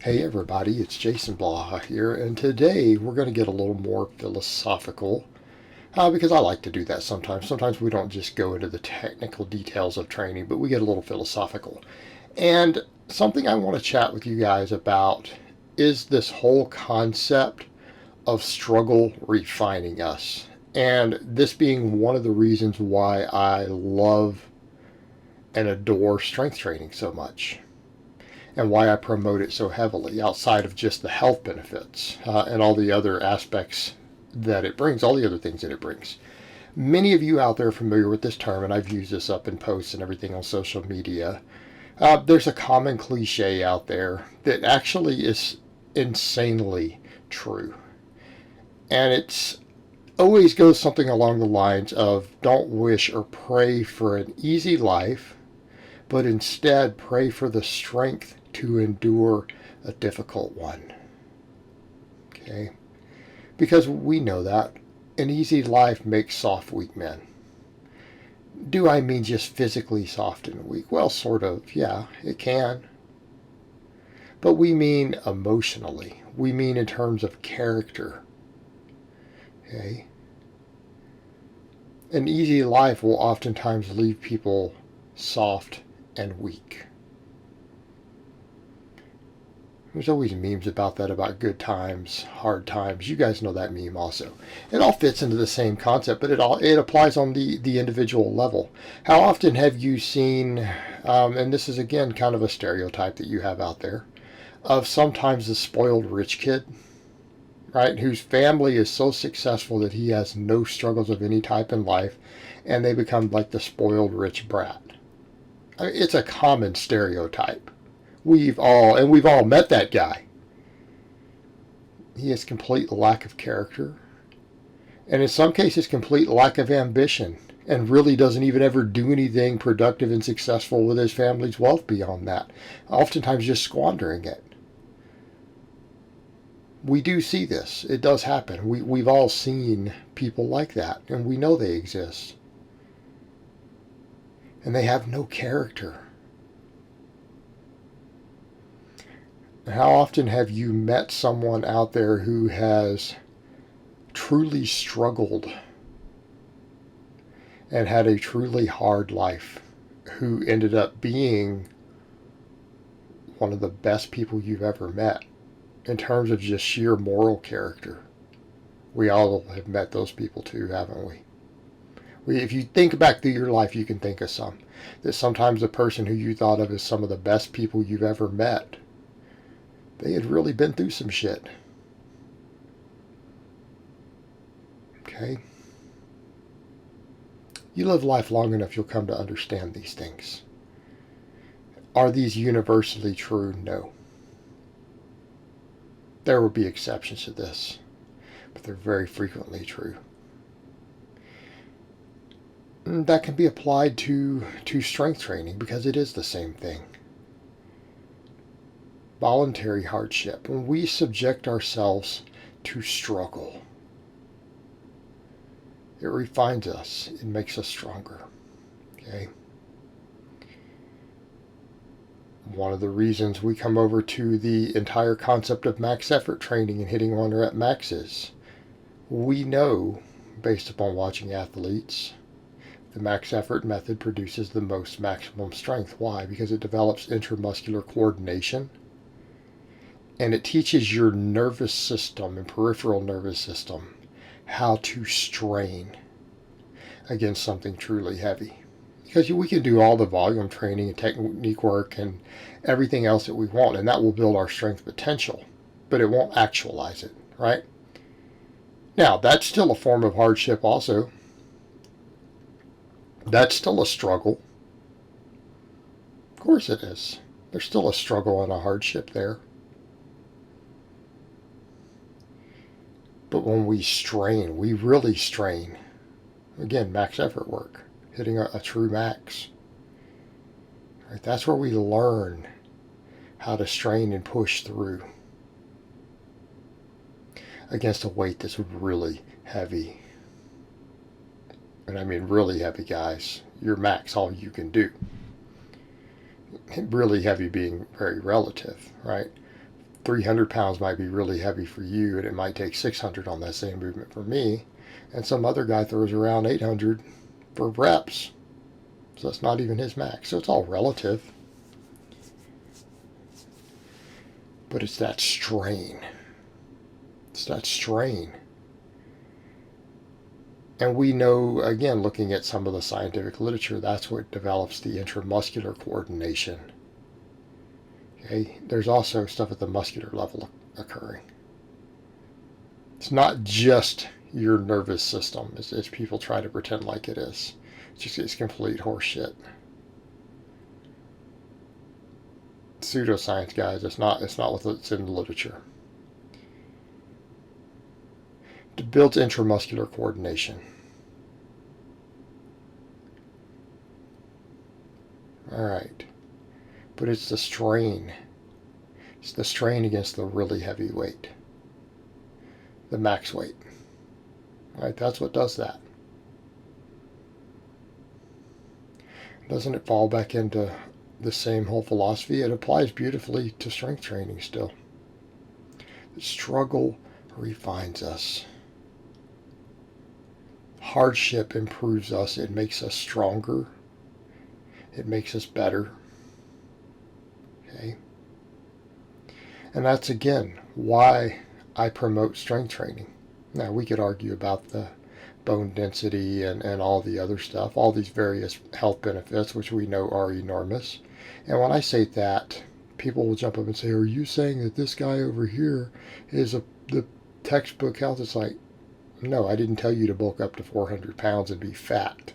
Hey everybody, it's Jason Blaha here, and today we're going to get a little more philosophical because I like to do that sometimes. Sometimes we don't just go into the technical details of training, but we get a little philosophical. And something I want to chat with you guys about is this whole concept of struggle refining us. And this being one of the reasons why I love and adore strength training so much, and why I promote it so heavily outside of just the health benefits and all the other aspects that it brings, all the other things that it brings. Many of you out there are familiar with this term, and I've used this up in posts and everything on social media. There's a common cliche out there that actually is insanely true. And it's always goes something along the lines of don't wish or pray for an easy life, but instead pray for the strength to endure a difficult one. Okay? Because we know that an easy life makes soft, weak men. Do I mean just physically soft and weak? Well, sort of, yeah, it can. But we mean emotionally. We mean in terms of character. Okay? An easy life will oftentimes leave people soft and weak. There's always memes about that, about good times, hard times. You guys know that meme also. It all fits into the same concept, but it applies on the individual level. How often have you seen, and this is again kind of a stereotype that you have out there, of sometimes the spoiled rich kid, right, whose family is so successful that he has no struggles of any type in life, and they become like the spoiled rich brat. I mean, it's a common stereotype. We've all met that guy. He has complete lack of character, and in some cases complete lack of ambition, and really doesn't even ever do anything productive and successful with his family's wealth beyond that, oftentimes just squandering it. We do see this. It does happen. We've all seen people like that, and we know they exist. And they have no character. How often have you met someone out there who has truly struggled and had a truly hard life, who ended up being one of the best people you've ever met in terms of just sheer moral character? We all have met those people too, haven't we? If you think back through your life, you can think of some. That sometimes the person who you thought of as some of the best people you've ever met, they had really been through some shit. Okay? You live life long enough, you'll come to understand these things. Are these universally true? No. There will be exceptions to this, but they're very frequently true. And that can be applied to strength training because it is the same thing. Voluntary hardship. When we subject ourselves to struggle, it refines us. It makes us stronger. Okay? One of the reasons we come over to the entire concept of max effort training and hitting one rep maxes, we know, based upon watching athletes, the max effort method produces the most maximum strength. Why? Because it develops intramuscular coordination, and it teaches your nervous system and peripheral nervous system how to strain against something truly heavy. Because we can do all the volume training and technique work and everything else that we want, and that will build our strength potential, but it won't actualize it, right? Now, that's still a form of hardship also. That's still a struggle. Of course it is. There's still a struggle and a hardship there. But when we strain, we really strain. Again, max effort work, hitting a true max. Right? That's where we learn how to strain and push through against a weight that's really heavy. And I mean really heavy, guys. Your max, all you can do. Really heavy being very relative, right? 300 pounds might be really heavy for you, and it might take 600 on that same movement for me. And some other guy throws around 800 for reps. So that's not even his max. So it's all relative. But it's that strain. It's that strain. And we know, again, looking at some of the scientific literature, that's what develops the intramuscular coordination. Okay? There's also stuff at the muscular level occurring. It's not just your nervous system, as people try to pretend like it is. It's complete horseshit. Pseudoscience, guys. It's not what's in the literature. It builds intramuscular coordination. All right. But it's the strain. It's the strain against the really heavy weight. The max weight. All right, that's what does that. Doesn't it fall back into the same whole philosophy? It applies beautifully to strength training still. The struggle refines us. Hardship improves us. It makes us stronger. It makes us better. Okay? And that's, again, why I promote strength training. Now, we could argue about the bone density and all the other stuff, all these various health benefits, which we know are enormous. And when I say that, people will jump up and say, are you saying that this guy over here is the textbook health? It's like, no, I didn't tell you to bulk up to 400 pounds and be fat.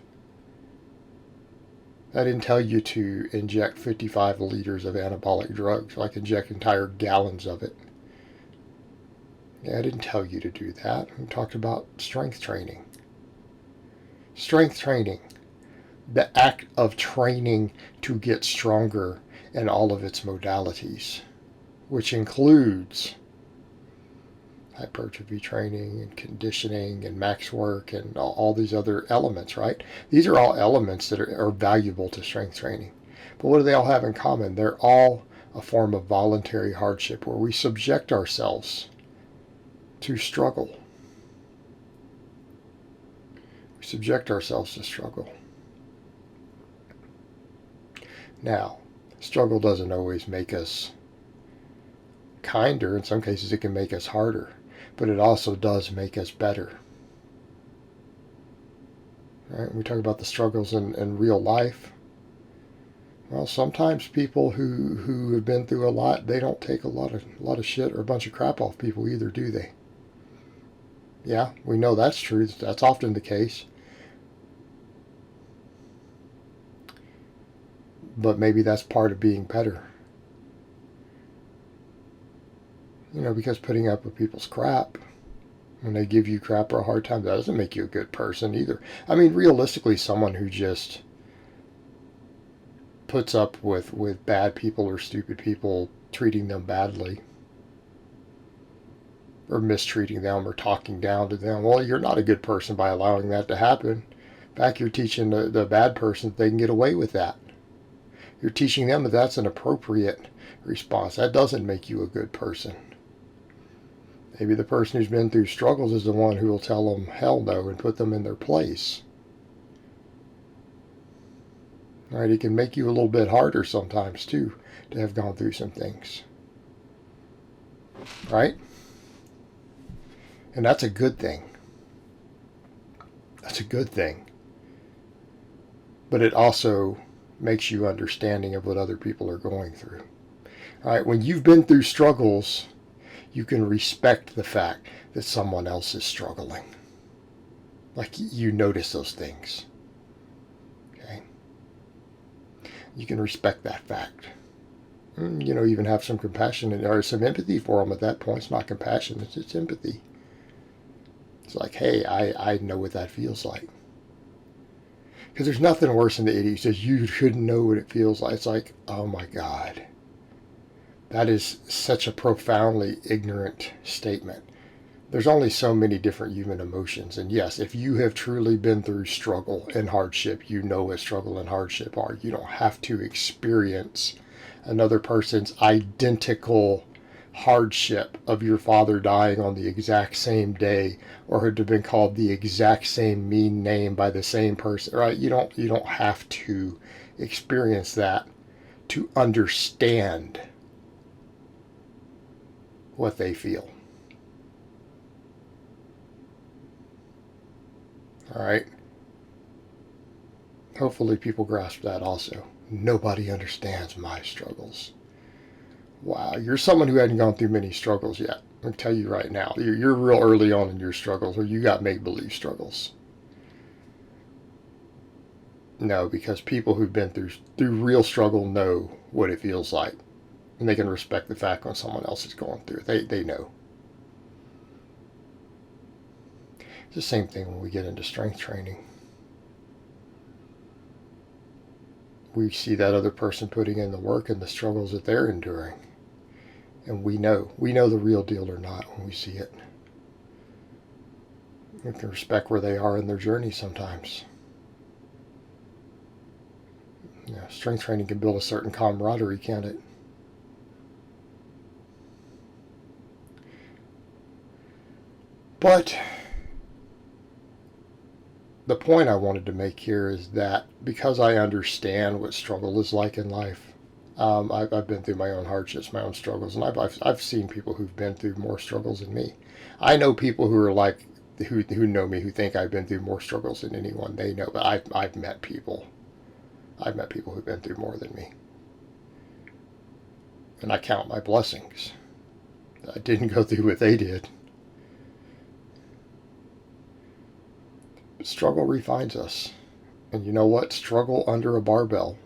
I didn't tell you to inject 55 liters of anabolic drugs, like inject entire gallons of it. Yeah, I didn't tell you to do that. We talked about strength training. Strength training, the act of training to get stronger in all of its modalities, which includes hypertrophy training and conditioning and max work and all these other elements, right? These are all elements that are valuable to strength training. But what do they all have in common? They're all a form of voluntary hardship where we subject ourselves to struggle. We subject ourselves to struggle. Now, struggle doesn't always make us kinder. In some cases, it can make us harder. But it also does make us better. Right? We talk about the struggles in real life. Well, sometimes people who have been through a lot, they don't take a lot of shit or a bunch of crap off people either, do they? Yeah, we know that's true. That's often the case. But maybe that's part of being better. You know, because putting up with people's crap, when they give you crap or a hard time, that doesn't make you a good person either. I mean, realistically, someone who just puts up with bad people or stupid people treating them badly or mistreating them or talking down to them, well, you're not a good person by allowing that to happen. In fact, you're teaching the bad person that they can get away with that. You're teaching them that that's an appropriate response. That doesn't make you a good person. Maybe the person who's been through struggles is the one who will tell them hell no and put them in their place. All right, it can make you a little bit harder sometimes too to have gone through some things. Right? And that's a good thing. That's a good thing. But it also makes you understanding of what other people are going through. All right, when you've been through struggles, you can respect the fact that someone else is struggling. Like, you notice those things. Okay? You can respect that fact. You know, even have some compassion or some empathy for them at that point. It's not compassion, it's empathy. It's like, hey, I know what that feels like. Because there's nothing worse than the idiot who says, you shouldn't know what it feels like. It's like, oh my God. That is such a profoundly ignorant statement. There's only so many different human emotions. And yes, if you have truly been through struggle and hardship, you know what struggle and hardship are. You don't have to experience another person's identical hardship of your father dying on the exact same day, or had been called the exact same mean name by the same person, right? You don't have to experience that to understand what they feel. All right. Hopefully people grasp that also. Nobody understands my struggles. Wow, you're someone who hadn't gone through many struggles yet. I can tell you right now, you're real early on in your struggles, or you got make-believe struggles. No, because people who've been through real struggle know what it feels like, and they can respect the fact when someone else is going through it. They know. It's the same thing when we get into strength training. We see that other person putting in the work and the struggles that they're enduring. And we know the real deal or not when we see it. We can respect where they are in their journey sometimes. Strength training can build a certain camaraderie, can't it? But the point I wanted to make here is that because I understand what struggle is like in life, I've been through my own hardships, my own struggles, and I've seen people who've been through more struggles than me. I know people who are like who know me, who think I've been through more struggles than anyone they know. But I've met people. I've met people who've been through more than me, and I count my blessings. I didn't go through what they did. Struggle refines us, and you know what? Struggle under a barbell,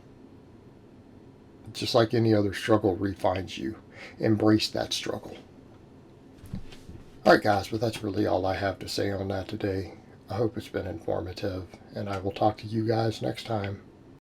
just like any other struggle, refines you. Embrace that struggle. All right, guys, but that's really all I have to say on that today. I hope it's been informative, and I will talk to you guys next time.